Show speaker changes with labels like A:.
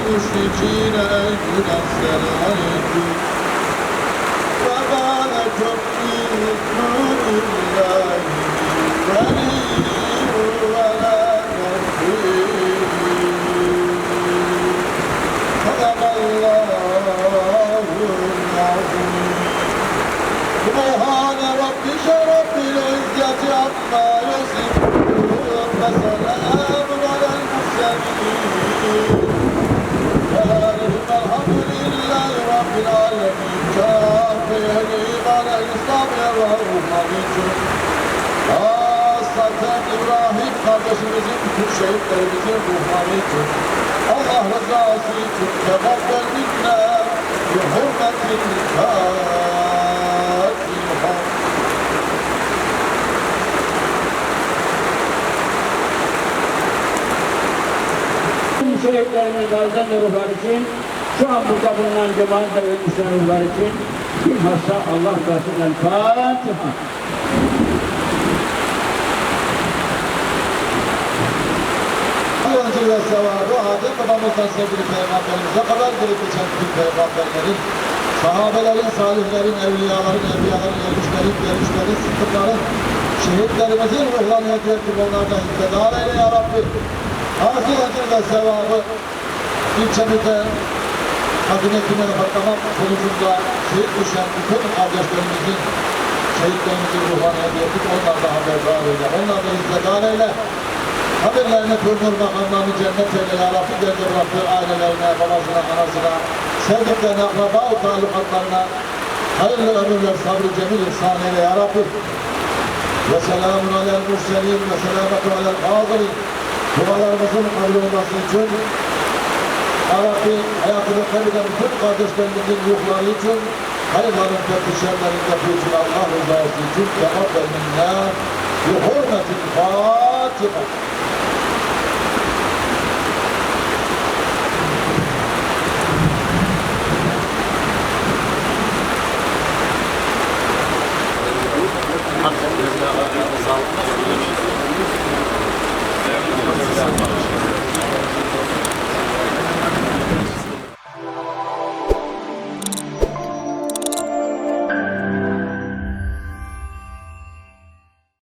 A: المشركين أن ينزل عليكم وما لكم من دون الله ولي ولا نصير صدق الله العظيم سبحان ربك رب العزة عما يصفون وسلام على المرسلين الحمد لله رب العالمين كافرين على الإسلام والرحمة Hassaten İbrahim kardeşimizin bütün şehitlerimizin ruhları için Allah rızası için tegaffel minna bi hurmetil Fatiha.
B: Şehitlerimiz bazen de ruhlar için, şu an burada bulunan cemaat ve ölmüşler ruhlar için, bilhassa Allah karşısından Fatiha.
A: Öncü ve sevabı Adem babamızdan sevgili Peygamberimize kadar gelip geçen bütün Peygamberlerin, sahabelerin, salihlerin, evliyaların, gelmişlerin, sıddıkların, şehitlerimizin ruhlarını hediye ettik, onlardan iktidar eyle ya Rabbi. Asıl öncü ve sevabı ilçemizde Kadın Ekim'e patlamak sonucunda şehit düşen bütün kardeşlerimizin, şehitlerimizin ruhlarını hediye ettik, onlar da haberdar eyle, onlar da iktidar eyle. Kabirlerine kurdur makamlarını cennet eyle ya Rabbi, geride bıraktığı ailelerine, babasına, anasına, sevdiklerine, akraba-ı talukatlarına hayırlı ömürler, sabrı cemil ihsan eyle ya Rabbi. Ve selamun alel murselin ve selamatu alel hazırin. Dualarımızın kabul olması için ya Rabbi, hayatını kaybeden bütün kardeşlerimizin ruhları için, hayırların tepkişerlerinde için Allah rızası için tegaffel minna bi hurmetil Fatiha.
C: Sağlıklı.